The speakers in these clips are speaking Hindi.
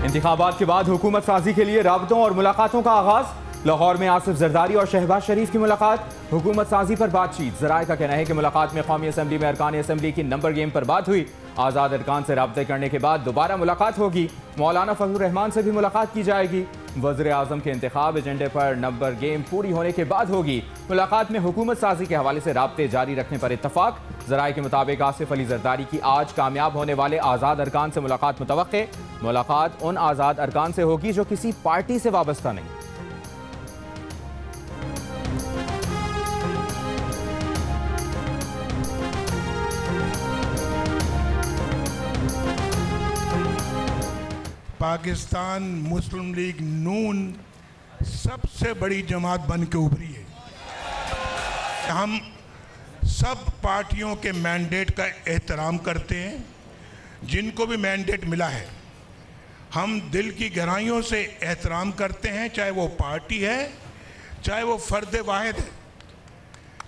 इंतखाबात के बाद हुकूमत साजी के लिए राबतों और मुलाकातों का आगाज। लाहौर में आसिफ जरदारी और शहबाज शरीफ की मुलाकात। हुकूमत साजी पर बातचीत। ज़राए का कहना है कि मुलाकात में कौमी असम्बली में अरकान असम्बली की नंबर गेम पर बात हुई। आज़ाद अरकान से राब्ते करने के बाद दोबारा मुलाकात होगी। मौलाना फजलुर रहमान से भी मुलाकात की जाएगी। वज़ीर आज़म के इंतखाब एजेंडे पर नंबर गेम पूरी होने के बाद होगी। मुलाकात में हुकूमत साजी के हवाले से राब्ते जारी रखने पर इत्तफाक। ज़राए के मुताबिक आसिफ अली जरदारी की आज कामयाब होने वाले आज़ाद अरकान से मुलाकात मुतवक्के। मुलाकात उन आज़ाद अरकान से होगी जो किसी पार्टी से वाबस्ता नहीं। पाकिस्तान मुस्लिम लीग नून सबसे बड़ी जमात बन के उभरी है। हम सब पार्टियों के मैंडेट का एहतराम करते हैं, जिनको भी मैंडेट मिला है हम दिल की गहराइयों से एहतराम करते हैं, चाहे वो पार्टी है, चाहे वो फ़र्द वाहिद है,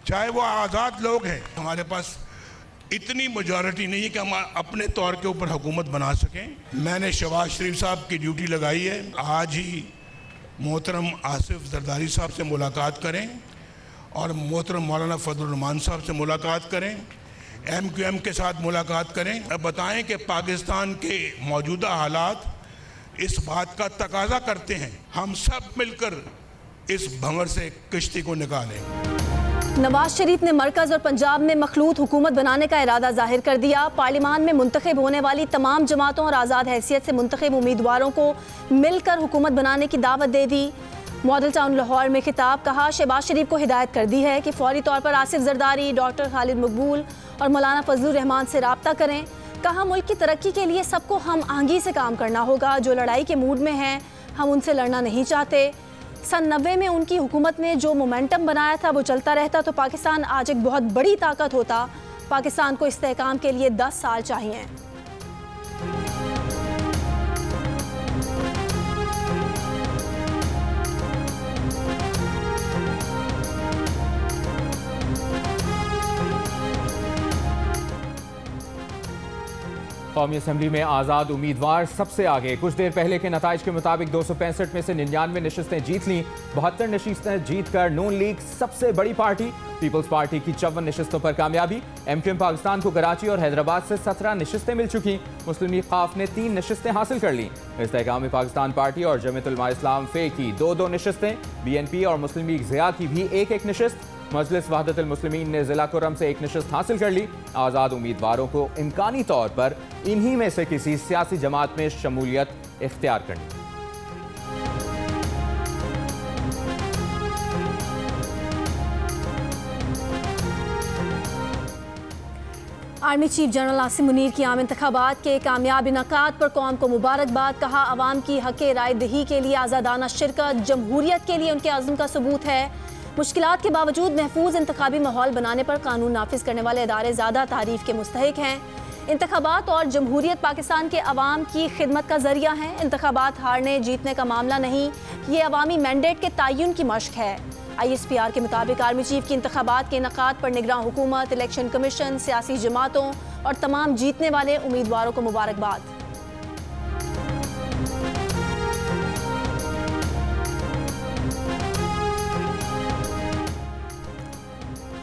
चाहे वो आज़ाद लोग हैं। हमारे पास इतनी मेजॉरिटी नहीं है कि हम अपने तौर के ऊपर हुकूमत बना सकें। मैंने शहबाज शरीफ साहब की ड्यूटी लगाई है, आज ही मोहतरम आसिफ जरदारी साहब से मुलाकात करें और मोहतरम मौलाना फजलुर रहमान साहब से मुलाकात करें, MQM के साथ मुलाकात करें। अब बताएं कि पाकिस्तान के मौजूदा हालात इस बात का तकाजा करते हैं हम सब मिलकर इस भंवर से किश्ती को निकालें। नवाज शरीफ ने मरकज़ और पंजाब में मखलूत हुकूमत बनाने का इरादा जाहिर कर दिया। पार्लियामान में मुंतखब होने वाली तमाम जमातों और आज़ाद हैसियत से मुंतखब उम्मीदवारों को मिलकर हुकूमत बनाने की दावत दे दी। मॉडल टाउन लाहौर में खिताब। कहा, शहबाज शरीफ को हिदायत कर दी है कि फौरी तौर पर आसिफ जरदारी, डॉक्टर खालिद मकबूल और मौलाना फजलुर रहमान से राब्ता करें। कहा, मुल्क की तरक्की के लिए सबको हम आहंगी से काम करना होगा। जो लड़ाई के मूड में हैं हम उनसे लड़ना नहीं चाहते। सन 90 में उनकी हुकूमत ने जो मोमेंटम बनाया था वो चलता रहता तो पाकिस्तान आज एक बहुत बड़ी ताकत होता। पाकिस्तान को इस्तेहकाम के लिए 10 साल चाहिए। कौमी असम्बली में आज़ाद उम्मीदवार सबसे आगे। कुछ देर पहले के नताइज के मुताबिक 265 में से 99 नशिस्तें जीत लीं। 72 नशिस्तें जीतकर नून लीग सबसे बड़ी पार्टी। पीपल्स पार्टी की 54 नशिस्तों पर कामयाबी। MQM पाकिस्तान को कराची और हैदराबाद से 17 नशिस्तें मिल चुकी। मुस्लिम लीग खाफ ने 3 नशिस्तें हासिल कर लीं। इस्तेहकाम पाकिस्तान पार्टी और जमीयत उलमा इस्लाम फे की 2-2 नशिस्तें। BNP और मुस्लिम लीग ज़िया की भी 1-1 नशिस्त। मजलिस वहदतुल मुस्लिमीन ने जिला कुर्रम से 1 नशिस्त हासिल कर ली। आज़ाद उम्मीदवारों को इम्कानी तौर पर इन्हीं में से किसी सियासी जमात में शमूलियत इख्तियार करनी। Army chief general Asim Munir की आम इंतखाबात के कामयाब इनकाद पर कौम को मुबारकबाद। कहा, अवाम की हक़ राय दही के लिए आज़ादाना शिरकत जमहूरियत के लिए उनके अज़्म का सबूत है। मुश्किलात के बावजूद महफूज इंतखाबी माहौल बनाने पर कानून नाफिज करने वाले इदारे ज़्यादा तारीफ के मुस्तहिक हैं। इंतखाबात और जमहूरियत पाकिस्तान के अवाम की खिदमत का जरिया है। इंतखाबात हारने जीतने का मामला नहीं, ये अवामी मैंडेट के तयन की मशक है। ISPR के मुताबिक आर्मी चीफ की इंतखाबात के इनकाद पर निगरान हुकूमत, इलेक्शन कमीशन, सियासी जमातों और तमाम जीतने वाले उम्मीदवारों को मुबारकबाद।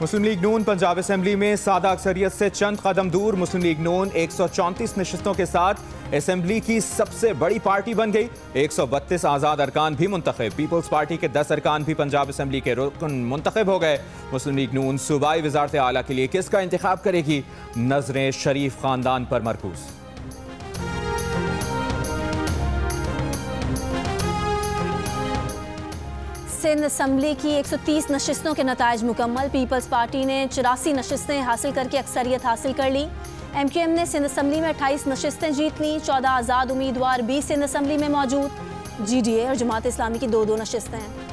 मुस्लिम लीग नून पंजाब असम्बली में सादा अक्सरियत से चंद कदम दूर। मुस्लिम लीग नून 134 नशिस्तों के साथ असम्बली की सबसे बड़ी पार्टी बन गई। 132 आज़ाद अरकान भी मुंतखब। पीपल्स पार्टी के 10 अरकान भी पंजाब असम्बली के रुकन मुंतखब हो गए। मुस्लिम लीग नून सूबाई वज़ारत आला के लिए किसका इंतखाब करेगी? नजरें शरीफ खानदान पर मरकूज। सिंध असम्बली की 130 नशिस्तों के नताइज मुकम्मल। पीपल्स पार्टी ने 84 नशिस्तें हासिल करके अक्सरियत हासिल कर ली। MQM ने सिंध असम्बली में 28 नशिस्तें जीत लीं। 14 आज़ाद उम्मीदवार भी सिंध असम्बली में मौजूद। GDA और जमात इस्लामी की 2-2 नशिस्तें हैं।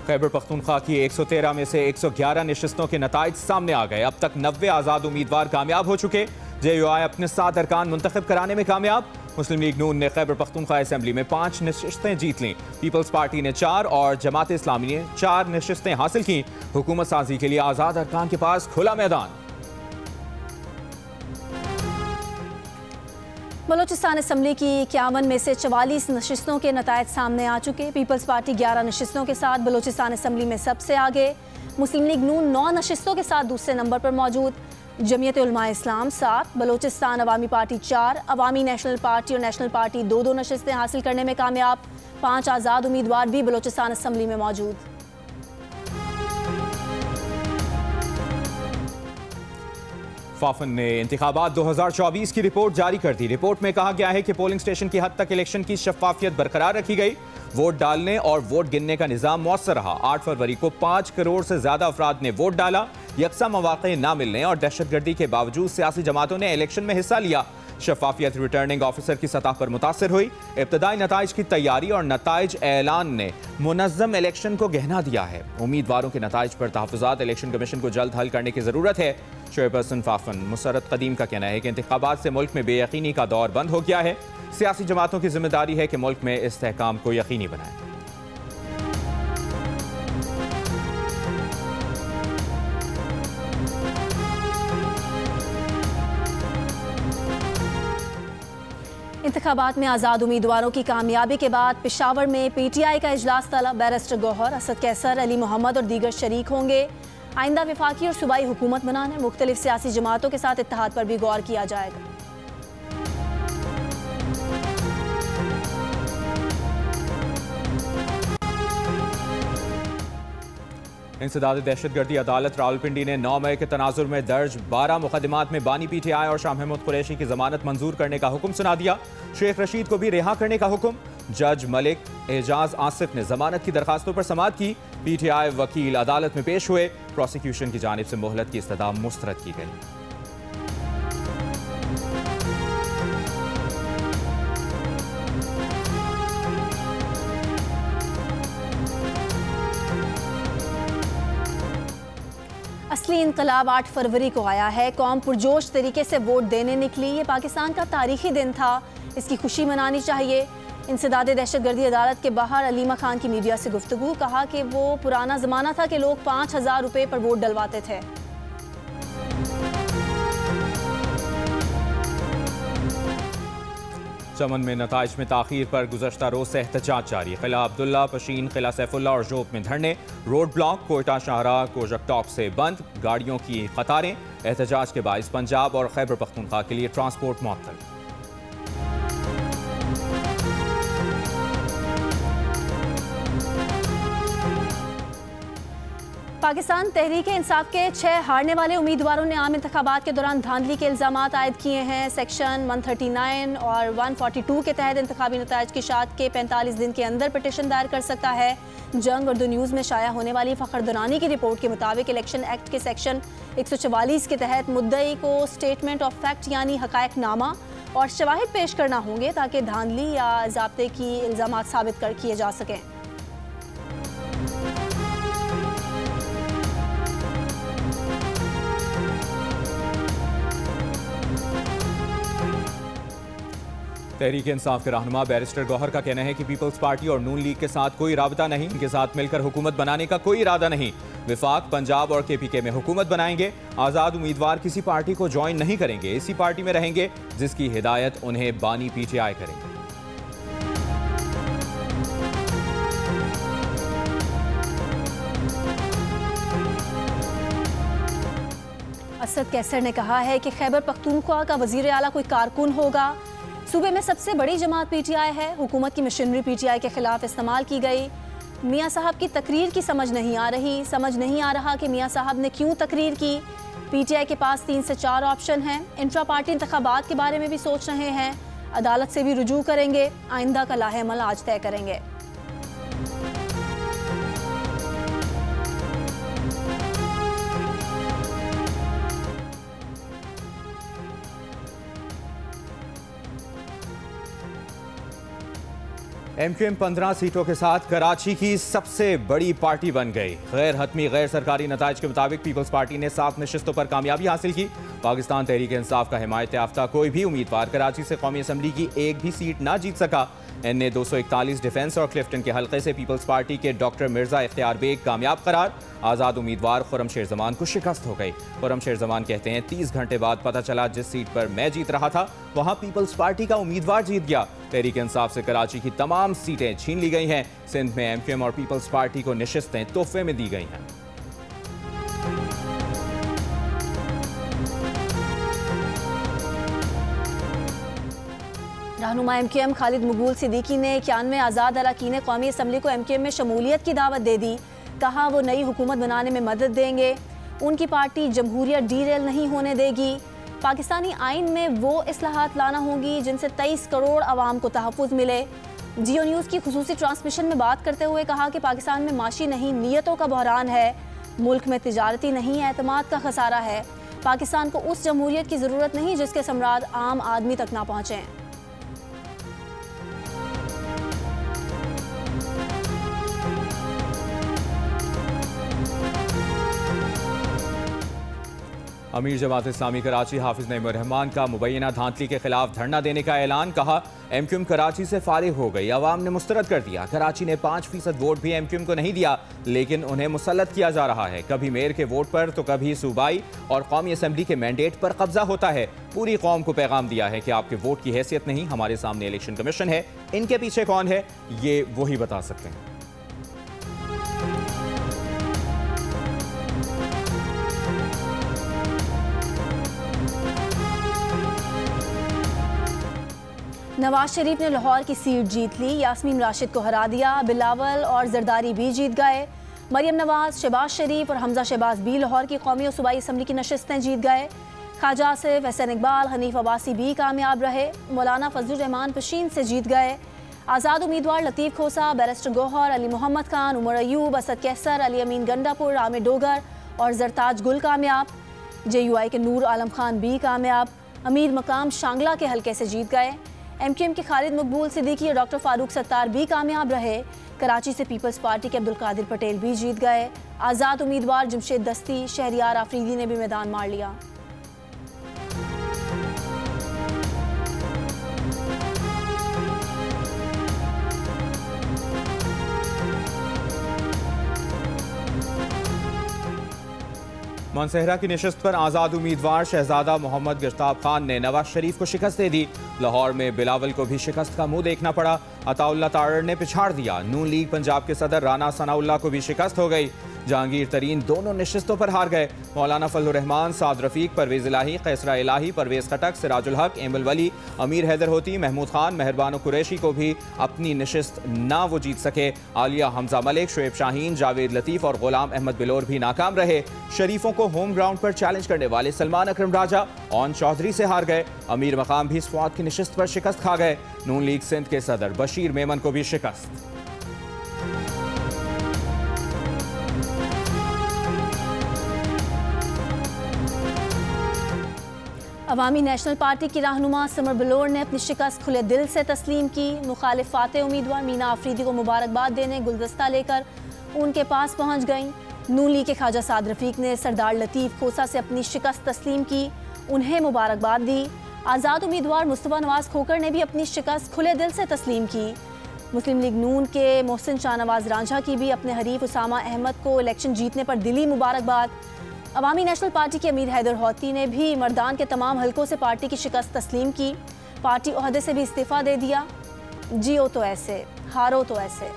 खैबर पख्तूनख्वा की 113 में से 111 नशिस्तों के नताइज सामने आ गए। अब तक 90 आज़ाद उम्मीदवार कामयाब हो चुके। JUI अपने 7 अरकान मुंतखब कराने में कामयाब। मुस्लिम लीग नून ने खैबर पख्तूनख्वा असेंबली में 5 नशिस्तें जीत लीं। पीपल्स पार्टी ने 4 और जमात इस्लामी ने 4 नशिस्तें हासिल की। हुकूमत साजी के लिए आज़ाद अरकान के पास खुला मैदान। बलोचिस्तान असम्बली की 51 में से 44 नशिस्तों के नतायज सामने आ चुके। पीपल्स पार्टी 11 नशिस्तों के साथ बलोचिस्तान असम्बली में सबसे आगे। मुस्लिम लीग नून 9 नशिस्तों के साथ दूसरे नंबर पर मौजूद। जमीयत उलमा इस्लाम 7, बलोचिस्तान अवामी पार्टी 4, अवामी नेशनल पार्टी और नेशनल पार्टी 2 नशिस्तें हासिल करने में कामयाब। 5 आज़ाद उम्मीदवार भी बलोचिस्तान असम्बली में मौजूद। फाफन ने इंतखाबात 2024 की रिपोर्ट जारी कर दी। रिपोर्ट में कहा गया है कि पोलिंग स्टेशन की हद तक इलेक्शन की शफाफियत बरकरार रखी गई। वोट डालने और वोट गिनने का निजाम मौसर रहा। 8 फरवरी को 5 करोड़ से ज्यादा अफराद ने वोट डाला। यकसा मौके न मिलने और दहशतगर्दी के बावजूद सियासी जमातों ने इलेक्शन में हिस्सा लिया। शफाफियत रिटर्निंग ऑफिसर की सतह पर मुतासर हुई। इब्तदाई नताइज की तैयारी और नताइज ऐलान ने मुनज़्ज़म इलेक्शन को गहना दिया है। उम्मीदवारों के नताइज पर तहफ़्फ़ुज़ात इलेक्शन कमीशन को जल्द हल करने की ज़रूरत है। चेयरपर्सन फाफन मुसरत कदीम का कहना है कि इंतखाबात से मुल्क में बेयकीनी का दौर बंद हो गया है। सियासी जमातों की जिम्मेदारी है कि मुल्क में इस्तेहकाम को यकीनी बनाएं। इंतखाबात में आज़ाद उम्मीदवारों की कामयाबी के बाद पेशावर में PTI का इजलास तलब। बैरिस्टर गौहर, असद कैसर, अली मोहम्मद और दीगर शरीक होंगे। आइंदा वफाकी और सूबाई हुकूमत बनाने मुख्तलिफ सियासी जमातों के साथ इत्तेहाद पर भी गौर किया जाएगा। इंसदाद दहशतगर्दी अदालत रावलपिंडी ने 9 मई के तनाजुर में दर्ज 12 मुकदमात में बानी PTI और शाह महमूद कुरैशी की जमानत मंजूर करने का हुक्म सुना दिया। शेख रशीद को भी रिहा करने का हुक्म। जज मलिक एजाज आसिफ ने जमानत की दरखास्तों पर समाअत की। PTI वकील अदालत में पेश हुए। प्रोसिक्यूशन की जानिब से मोहलत की इस्तदा मुस्तरद की गई। असली इनकलाब 8 फरवरी को आया है। कौम पुरजोश तरीके से वोट देने निकली। ये पाकिस्तान का तारीखी दिन था, इसकी खुशी मनानी चाहिए। इंसदाद दहशतगर्दी अदालत के बाहर अलीमा खान की मीडिया से गुफ्तगू। कहा कि वो पुराना ज़माना था कि लोग 5000 रुपये पर वोट डलवाते थे। चमन में नताइज में ताखीर पर गुज़श्ता रोज से एहतजाज जारी। किला अब्दुल्ला, पशीन, किला सैफुल्ला और जोब में धरने। रोड ब्लॉक कोयटा शाहराह कोजक टॉप से बंद। गाड़ियों की कतारें। एहतजाज के बाइस पंजाब और खैबर पख्तूनख्वा के लिए ट्रांसपोर्ट मुअत्तल। पाकिस्तान तहरीक-ए-इंसाफ के 6 हारने वाले उम्मीदवारों ने आम इंतखाबात के दौरान धांधली के इल्ज़ामात आयद किए हैं। सेक्शन 139 और 142 के तहत इंतखाबी नताइज की शात के 45 दिन के अंदर पिटीशन दायर कर सकता है। जंग उर्दू न्यूज़ में शाया होने वाली फ़खर दुरानी की रिपोर्ट के मुताबिक इलेक्शन एक्ट के सेक्शन 144 के तहत मुद्दई को स्टेटमेंट ऑफ फैक्ट यानी हक़ाइक़नामा और शवाहिद पेश करना होंगे ताकि धांधली या ज़ाब्ते की इल्ज़ामात साबित किए जा सकें। तहरीक इंसाफ के रहनुमा बैरिस्टर गौहर का कहना है कि पीपल्स पार्टी और नून लीग के साथ कोई राबता नहीं। इनके साथ मिलकर हुकूमत बनाने का कोई इरादा नहीं। विफाक, पंजाब और KPK में हुकूमत बनाएंगे। आज़ाद उम्मीदवार किसी पार्टी को ज्वाइन नहीं करेंगे। इसी पार्टी में रहेंगे जिसकी हिदायत उन्हें बानी PTI करेंगे। असद कैसर ने कहा है कि खैबर पख्तूनख्वा का वज़ीर आला कोई कारकुन होगा। सूबे में सबसे बड़ी जमात PTI है। हुकूमत की मशीनरी PTI के खिलाफ इस्तेमाल की गई। मियाँ साहब की तकरीर की समझ नहीं आ रही। समझ नहीं आ रहा कि मियाँ साहब ने क्यों तकरीर की। PTI के पास 3 से 4 ऑप्शन हैं। इंट्रा पार्टी इंतखाबात के बारे में भी सोच रहे हैं। अदालत से भी रुजू करेंगे। आइंदा का लाहे-अमल आज तय करेंगे। एमक्यूएम 15 सीटों के साथ कराची की सबसे बड़ी पार्टी बन गई। गैर हतमी गैर सरकारी नताइज के मुताबिक पीपल्स पार्टी ने 7 नशिस्तों पर कामयाबी हासिल की। पाकिस्तान तहरीक इंसाफ का हिमायत याफ्ता कोई भी उम्मीदवार कराची से कौमी असम्बली की एक भी सीट ना जीत सका। एनए 241 डिफेंस और क्लिफ्टन के हल्के से पीपल्स पार्टी के डॉक्टर मिर्जा इख्तियार बेग कामयाब करार। आज़ाद उम्मीदवार खुर्रम शेर जमान को शिकस्त हो गई। खुर्रम शेर जमान कहते हैं 30 घंटे बाद पता चला जिस सीट पर मैं जीत रहा था वहां पीपल्स पार्टी का उम्मीदवार जीत गया। तहरीक इंसाफ से कराची की तमाम सीटें छीन ली गई हैं। सिंध में एमक्यूएम और पीपल्स पार्टी को नशिस्तें तोहफे में दी गई हैं। रहनुमा एमक्यूएम खालिद मकबूल सिद्दीकी ने 91 आज़ाद अरकान कौमी असम्बली को एमक्यूएम में शमूलियत की दावत दे दी। कहा वो नई हुकूमत बनाने में मदद देंगे। उनकी पार्टी जमहूरियत डीरेल नहीं होने देगी। पाकिस्तानी आइन में वो इस्लाहात लाना होगी जिनसे 23 करोड़ आवाम को तहफ़्फ़ुज़ मिले। जियो न्यूज़ की खुसूसी ट्रांसमिशन में बात करते हुए कहा कि पाकिस्तान में माशी नहीं नीयतों का बहरान है। मुल्क में तिजारती नहीं एतमाद का खसारा है। पाकिस्तान को उस जमहूरियत की ज़रूरत नहीं जिसके समराद आम आदमी तक ना पहुँचें। अमीर जमात इस्लामी कराची हाफिज नईम रहमान का मुबैना धांधली के खिलाफ धरना देने का ऐलान। कहा एमक्यूएम कराची से फारिग हो गई, अवाम ने मुस्तरद कर दिया। कराची ने 5% वोट भी एमक्यूएम को नहीं दिया, लेकिन उन्हें मुसल्लत किया जा रहा है। कभी मेयर के वोट पर तो कभी सूबाई और कौमी असम्बली के मैंडेट पर कब्जा होता है। पूरी कौम को पैगाम दिया है कि आपके वोट की हैसियत नहीं, हमारे सामने इलेक्शन कमीशन है, इनके पीछे कौन है ये वही बता सकते हैं। नवाज शरीफ ने लाहौर की सीट जीत ली। यास्मीन राशिद को हरा दिया। बिलावल और जरदारी भी जीत गए। मरियम नवाज, शहबाज शरीफ और हमजा शहबाज भी लाहौर की कौमी और सूबाई असम्बली की नशिस्तें जीत गए। ख्वाजा आसिफ, हसन इकबाल, हनीफ अब्बासी भी कामयाब रहे। मौलाना फजलुर रहमान पशीन से जीत गए। आज़ाद उम्मीदवार लतीफ़ खोसा, बैरिस्टर गौहर, अली मोहम्मद खान, उमर अयूब, असद कैसर, अली अमीन गंडापुर, आमिर डोगर और जरताज गुल कामयाब। JUI के नूर आलम खान भी कामयाब। अमीर मकाम शांगला के हल्के से जीत गए। एमक्यूएम के खालिद मकबूल सिद्दीकी और डॉक्टर फारूक सत्तार भी कामयाब रहे। कराची से पीपल्स पार्टी के अब्दुल कादिर पटेल भी जीत गए। आज़ाद उम्मीदवार जमशेद दस्ती, शहरियार आफरीदी ने भी मैदान मार लिया। मनसेहरा की नशिस्त पर आज़ाद उम्मीदवार शहजादा मोहम्मद गिरताब खान ने नवाज शरीफ को शिकस्त दे दी। लाहौर में बिलावल को भी शिकस्त का मुंह देखना पड़ा। अताउल्ला तारड़ ने पिछाड़ दिया। नून लीग पंजाब के सदर राना सनाउल्लाह को भी शिकस्त हो गई। जहांगीर तरीन दोनों नशिस्तों पर हार गए। मौलाना फजलुर रहमान, साद रफीक, परवेज इलाही, कैसरा इलाही, परवेज खटक, सिराजुल हक, एमल वली, अमीर हैदर होती, महमूद खान, मेहरबान कुरैशी को भी अपनी नशिस्त ना वो जीत सके। आलिया हमजा मलिक, शुएब शाहीन, जावेद लतीफ़ और गुलाम अहमद बिलोर भी नाकाम रहे। शरीफों को होम ग्राउंड पर चैलेंज करने वाले सलमान अकरम राजा ऑन चौधरी से हार गए। अमीर मकाम भी स्वाद की नशिस्त पर शिकस्त खा गए। नून लीग सिंध के सदर बशीर मेमन को भी शिकस्त। अवामी नेशनल पार्टी की रहनुमा समर बलोर ने अपनी शिकस्त खुले दिल से तस्लीम की। मुखालिफात उम्मीदवार मीना आफरीदी को मुबारकबाद देने गुलदस्ता लेकर उनके पास पहुंच गईं। नून लीग के ख्वाजा साद रफीक ने सरदार लतीफ़ खोसा से अपनी शिकस्त तस्लीम की, उन्हें मुबारकबाद दी। आज़ाद उम्मीदवार मुस्तफ़ा नवाज खोकर ने भी अपनी शिकस्त खुले दिल से तस्लीम की। मुस्लिम लीग नून के मोहसिन शाहनवाज रांझा की भी अपने हरीफ उसामा अहमद को इलेक्शन जीतने पर दिली मुबारकबाद। अवामी नेशनल पार्टी के अमीर हैदर होती ने भी मर्दान के तमाम हलकों से पार्टी की शिकस्त तस्लीम की। पार्टी ओहदे से भी इस्तीफ़ा दे दिया। जियो तो ऐसे, हारो तो ऐसे।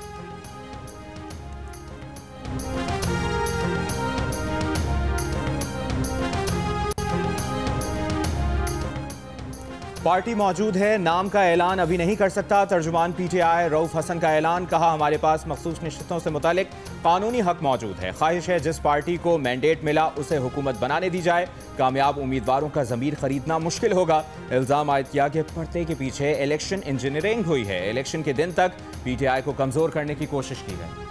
पार्टी मौजूद है, नाम का ऐलान अभी नहीं कर सकता। तर्जुमान PTI रऊफ हसन का ऐलान। कहा हमारे पास मखसूस नशिस्तों से मुतालिक कानूनी हक मौजूद है। ख्वाहिश है जिस पार्टी को मैंडेट मिला उसे हुकूमत बनाने दी जाए। कामयाब उम्मीदवारों का ज़मीर खरीदना मुश्किल होगा। इल्ज़ाम आयद किया कि पर्दे के पीछे इलेक्शन इंजीनियरिंग हुई है। इलेक्शन के दिन तक PTI को कमज़ोर करने की कोशिश की गई।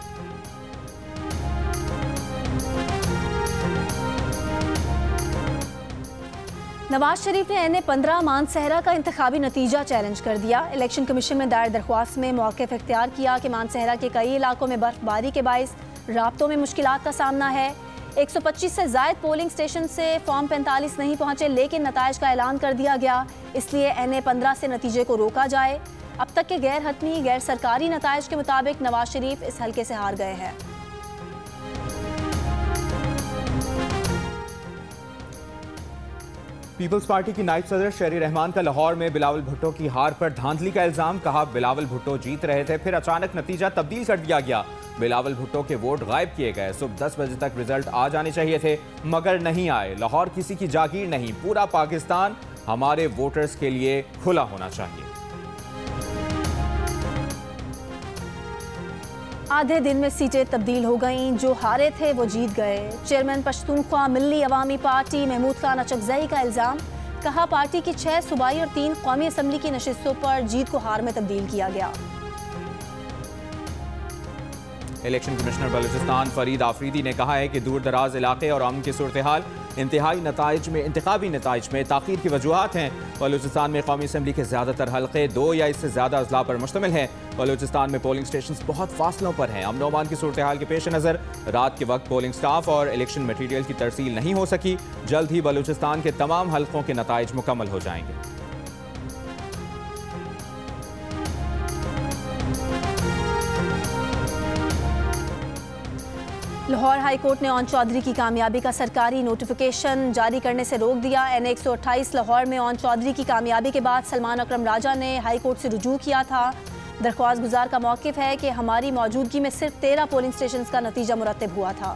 नवाज शरीफ ने NA-15 मानसहरा का इंतखाबी नतीजा चैलेंज कर दिया। इलेक्शन कमीशन में दायर दरख्वास्त में मौक़िफ़ इख्तियार किया कि मानसहरा के कई इलाकों में बर्फबारी के बाइस राब्तों में मुश्किलात का सामना है। 125 से ज़ायद पोलिंग स्टेशन से फॉर्म 45 नहीं पहुँचे, लेकिन नताइज का ऐलान कर दिया गया, इसलिए NA-15 से नतीजे को रोका जाए। अब तक के गैर हतमी गैर सरकारी नताइज के मुताबिक नवाज शरीफ इस हल्के से हार गए हैं। पीपल्स पार्टी की नायब सदर शेरी रहमान का लाहौर में बिलावल भुट्टो की हार पर धांधली का इल्जाम। कहा बिलावल भुट्टो जीत रहे थे, फिर अचानक नतीजा तब्दील कर दिया गया। बिलावल भुट्टो के वोट गायब किए गए। सुबह 10 बजे तक रिजल्ट आ जाने चाहिए थे, मगर नहीं आए। लाहौर किसी की जागीर नहीं, पूरा पाकिस्तान हमारे वोटर्स के लिए खुला होना चाहिए। आधे दिन में सीटें तब्दील हो गईं, जो हारे थे वो जीत गए। चेयरमैन पश्तूनख्वा मिल्ली अवामी पार्टी महमूद खान अचकजई का इल्ज़ाम। कहा पार्टी की 6 सूबाई और 3 कौमी असम्बली की नशिस्तों पर जीत को हार में तब्दील किया गया। इलेक्शन कमिश्नर बलूचिस्तान फरीद आफरीदी ने कहा है कि दूर दराज इलाके और अमन की सूरत हाल इंतखाबी नताइज में ताख़ीर की वजूहात हैं। बलूचिस्तान में कौमी असम्बली के ज़्यादातर हल्के 2 या इससे ज़्यादा अजला पर मुश्तमिल हैं। बलूचिस्तान में पोलिंग स्टेशन बहुत फासलों पर हैं। अमन और अमान की सूरत हाल के पेश नज़र रात के वक्त पोलिंग स्टाफ और इलेक्शन मटीरियल की तरसील नहीं हो सकी। जल्द ही बलूचिस्तान के तमाम हल्कों के नताइज मुकम्मल हो जाएंगे। लाहौर हाई कोर्ट ने ऑन चौधरी की कामयाबी का सरकारी नोटिफिकेशन जारी करने से रोक दिया। NA-128 लाहौर में ऑन चौधरी की कामयाबी के बाद सलमान अकरम राजा ने हाई कोर्ट से रुजू किया था। दरख्वास्त गुजार का मौक़िफ़ है कि हमारी मौजूदगी में सिर्फ 13 पोलिंग स्टेशन का नतीजा मुरतब हुआ था।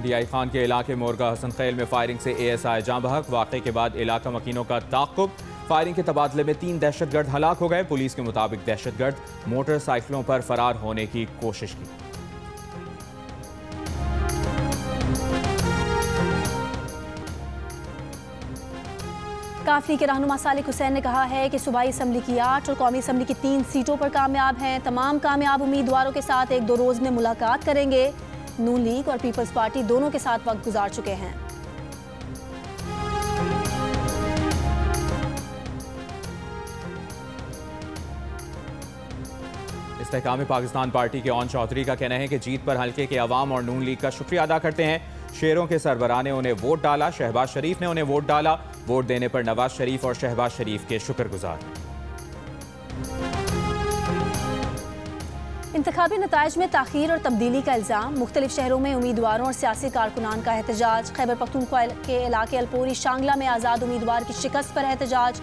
DI खान के इलाके मोरगा हसन खैल में फायरिंग से ASI जाँ बहक। वाक़े के बाद इलाका मकीनों का ताक़ुब। फायरिंग के तबादले में 3 दहशतगर्द हलाक हो गए। पुलिस के मुताबिक दहशतगर्द मोटरसाइकिलों पर फरार होने की कोशिश की। काफली के रहनुमा सालिक हुसैन ने कहा है कि सूबाई असम्बली की 8 और कौमी असम्बली की 3 सीटों पर कामयाब हैं। तमाम कामयाब उम्मीदवारों के साथ 1-2 रोज़ में मुलाकात करेंगे। नून लीग और पीपल्स पार्टी दोनों के साथ वक्त गुजार चुके हैं। इस्तेहकाम पाकिस्तान पार्टी के ऑन चौधरी का कहना है कि जीत पर हल्के के अवाम और नून लीग का शुक्रिया अदा करते हैं। शेरों के सरबराह ने उन्हें वोट डाला, शहबाज शरीफ ने उन्हें वोट डाला। वोट देने पर नवाज शरीफ और शहबाज शरीफ के शुक्रगुजार हैं। इंतखाबी नताइज में ताख़ीर और तब्दीली का इल्ज़ाम। मुख्तलिफ शहरों में उम्मीदवारों और सियासी कारकुनान का एहतजाज। खैबर पख्तूनख्वा के इलाके अलपोरी शांगला में आज़ाद उम्मीदवार की शिकस्त पर एहतजाज।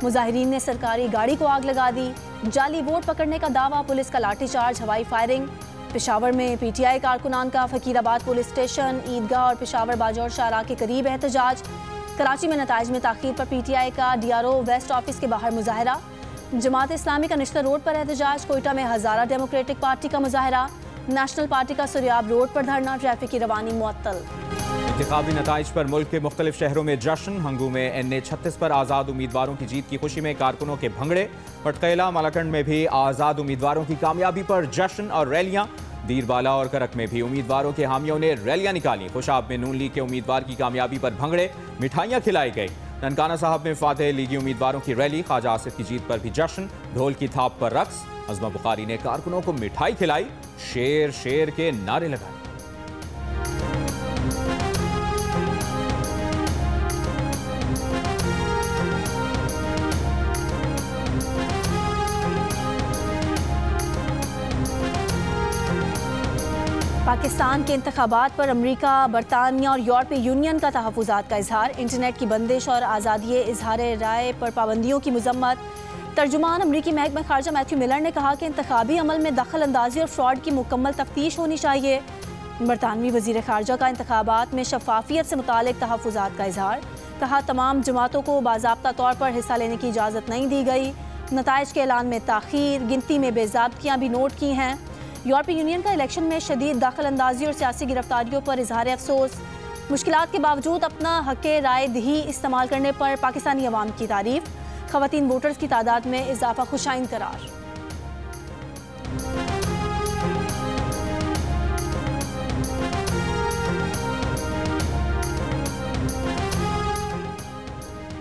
मुजाहिरीन ने सरकारी गाड़ी को आग लगा दी। जाली वोट पकड़ने का दावा, पुलिस का लाठीचार्ज, हवाई फायरिंग। पेशावर में PTI कारकुनान का फकीराबाद पुलिस स्टेशन, ईदगाह और पेशावर बाजौर शाहराह के करीब एहतजाज। कराची में नताइज में ताख़ीर पर PTI का DRO वेस्ट ऑफिस के बाहर मुजाहरा। जमात इस्लामी का निश्तर रोड पर एहतजाज। कोयटा में हज़ारा डेमोक्रेटिक पार्टी का मुजाहरा। नेशनल पार्टी का सुरियाब रोड पर धरना। ट्रैफिक की रवानी मुअत्तल। इंतखाबी नताइज पर मुल्क के मुख्तलिफ शहरों में जश्न। हंगू में NA-36 पर आज़ाद उम्मीदवारों की जीत की खुशी में कारकुनों के भंगड़े। पटकैला मालाकंड में भी आज़ाद उम्मीदवारों की कामयाबी पर जश्न और रैलियां। दीरबाला और करक में भी उम्मीदवारों के हामियों ने रैलियां निकाली। खुशाब में नून लीग के उम्मीदवार की कामयाबी पर भंगड़े, मिठाइयां खिलाई गई। ननकाना साहब में फातेह लीगी उम्मीदवारों की रैली। ख्वाजा आसिफ की जीत पर भी जश्न, ढोल की थाप पर रक्स। अज़मा बुखारी ने कारकुनों को मिठाई खिलाई, शेर शेर के नारे लगाए। पाकिस्तान के इंतखाबात पर अमरीका, बरतानिया और यूरोपीय यूनियन का तहफ़्फ़ुज़ात का इजहार। इंटरनेट की बंदिश और आज़ादी इजहार राय पर पाबंदियों की मज़म्मत। तर्जुमान अमरीकी महकमा ख़ारजा मैथ्यू मिलर ने कहा कि इंतखाबी अमल में दखल अंदाजी और फ्रॉड की मुकम्मल तफ्तीश होनी चाहिए। बरतानवी वज़ीर ख़ारजा का इंतखाबात में शफ़ाफ़ियत से मुतालिक तहफ़्फ़ुज़ात का इजहार। कहा तमाम जमातों को बाज़ाब्ता तौर पर हिस्सा लेने की इजाज़त नहीं दी गई। नताइज के ऐलान में ताख़ीर, गिनती में बेज़ाब्तियाँ भी नोट की हैं। यूरोपीय यूनियन का इलेक्शन में शदीद दखल अंदाजी और सियासी गिरफ्तारियों पर इजहार अफसोस। मुश्किलात के बावजूद अपना हक़ राय दही इस्तेमाल करने पर पाकिस्तानी अवाम की तारीफ। ख़वातीन वोटर्स की तादाद में इजाफा खुशाइन करार।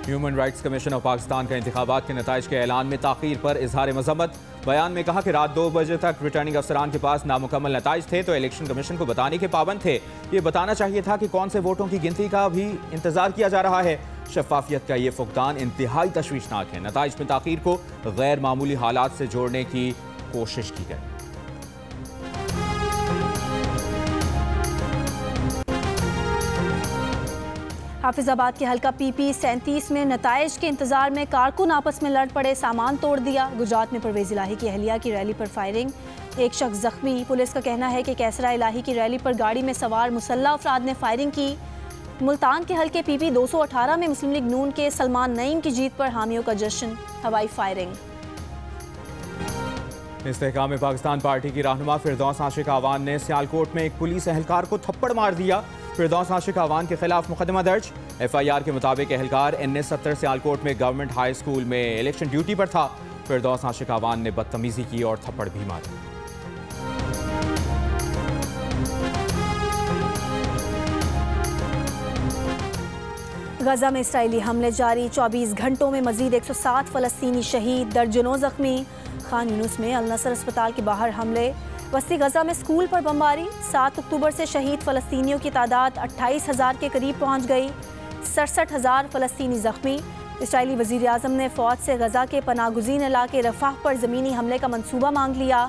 Human rights commission of Pakistan का इंतखाबात के नताइज के ऐलान में ताख़ीर पर इजहार मज़म्मत। बयान में कहा कि रात 2 बजे तक रिटर्निंग अफसरान के पास नामुकम्मल नताइज थे तो इलेक्शन कमीशन को बताने के पाबंद थे। ये बताना चाहिए था कि कौन से वोटों की गिनती का भी इंतजार किया जा रहा है। शफाफियत का ये फुकदान इंतहाई तशवीशनाक है। नताइज में ताख़ीर को गैर मामूली हालात से जोड़ने की कोशिश की गई। हाफिजाबाद के हल्का PP 37 में नताइज के इंतजार में कारकुन आपस में लड़ पड़े, सामान तोड़ दिया। गुजरात में परवेज इलाही की अहलिया की रैली पर फायरिंग, एक शख्स जख्मी। पुलिस का कहना है कि कैसरा इलाही की रैली पर गाड़ी में सवार मुसल्लह अफराद ने फायरिंग की। मुल्तान के हल्के PP 218 में मुस्लिम लीग नून के सलमान नईम की जीत पर हामियों का जश्न, हवाई फायरिंग। इस्तेहकाम पाकिस्तान पार्टी की रहनुमा फिरदौस आशिक आवान ने सियालकोट में एक पुलिस एहलकार को थप्पड़ मार दिया। फिरदौस आशिक आवान के खिलाफ मुकदमा दर्ज। FIR के मुताबिक एहलकार NS70 सियालकोट में गवर्नमेंट हाई स्कूल में इलेक्शन ड्यूटी पर था। फिरदौस आशिक आवान ने बदतमीजी की और थप्पड़ भी मारे। गजा में इसराइली हमले जारी, 24 घंटों में मजीद 107 फ़लस्तीनी शहीद, दर्जनों जख्मी। खान यूनुस में अल नसर अस्पताल के बाहर हमले, वस्ती गजा में स्कूल पर बमबारी। 7 अक्टूबर से शहीद फ़लस्तीनियों की तादाद 28,000 के करीब पहुँच गई। 67,000 फ़लस्तीनी जख्मी। इसराइली वज़ीर आज़म ने फ़ौज से गजा के पनागुज़ीन इलाके रफ़ाह पर ज़मीनी हमले का मंसूबा मांग लिया।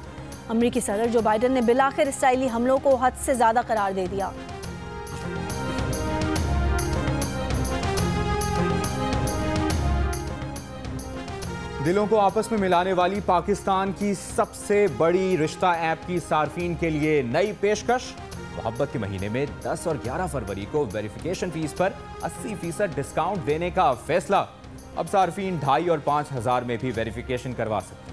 अमरीकी सदर जो बाइडन ने बिलाखिर इसराइली हमलों को हद से ज़्यादा करार दे दिया। दिलों को आपस में मिलाने वाली पाकिस्तान की सबसे बड़ी रिश्ता ऐप की सार्फिन के लिए नई पेशकश। मोहब्बत के महीने में 10 और 11 फरवरी को वेरिफिकेशन फीस पर 80% डिस्काउंट देने का फैसला। अब सार्फिन 2,500 और 5,000 में भी वेरिफिकेशन करवा सकते हैं।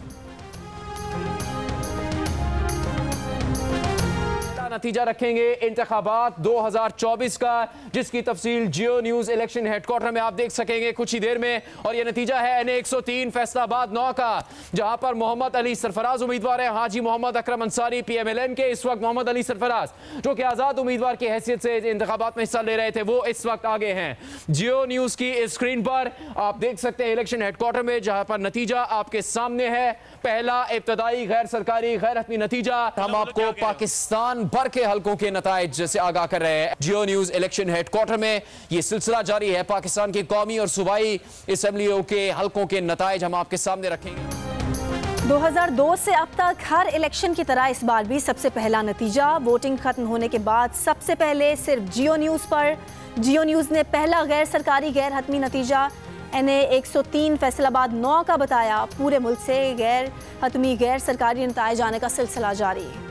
नतीजा रखेंगे इंतखाबात 2024 का, जिसकी तफसील जियो न्यूज इलेक्शन हेडक्वार्टर में आप देख सकेंगे कुछ ही देर में। और यह नतीजा है NA 103 फैसलाबाद 9 का, जहां पर मोहम्मद अली सरफराज उम्मीदवार है। हाजी मोहम्मद अकरम अंसारी PMLN के, इस वक्त मोहम्मद अली सरफराज जो कि आजाद उम्मीदवार की हैसियत से इंतखाबात में हिस्सा ले रहे थे, वो इस वक्त आगे हैं। जियो न्यूज की स्क्रीन पर आप देख सकते हैं इलेक्शन हेडक्वार्टर में, जहां पर नतीजा आपके सामने है। पहला इब्तदाई गैर सरकारी गैर हतमी नतीजा। हम आपको पाकिस्तान भर के हलकों के नताइज से आगाह कर रहे हैं। जियो न्यूज इलेक्शन हेडक्वार्टर में यह सिलसिला जारी है। पाकिस्तान की कौमी और सूबाई असेंबलियों के हलकों के नताइज हम आपके सामने रखेंगे। 2002 से अब तक हर इलेक्शन की तरह इस बार भी सबसे पहला नतीजा वोटिंग खत्म होने के बाद सबसे पहले सिर्फ जियो न्यूज पर। जियो न्यूज ने पहला गैर सरकारी गैर हतमी नतीजा NA 103 फैसलाबाद 9 का बताया। पूरे मुल्क से गैर हतमी गैर सरकारी नताइज आने का सिलसिला जारी है।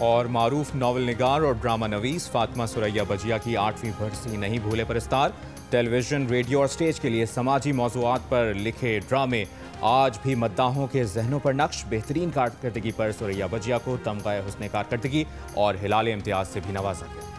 और मारूफ नावल निगार और ड्रामा नवीस फातिमा सुरैया बजिया की 8वीं बरसी नहीं भूले पुरस्कार। टेलीविजन, रेडियो और स्टेज के लिए समाजी मौज़ूआत पर लिखे ड्रामे आज भी मद्दाहों के जहनों पर नक्श। बेहतरीन कारकर्दगी पर सुरैया बजिया को तमगा हुस्न कारकर्दगी और हिलाल इम्तियाज से भी नवाजा गया।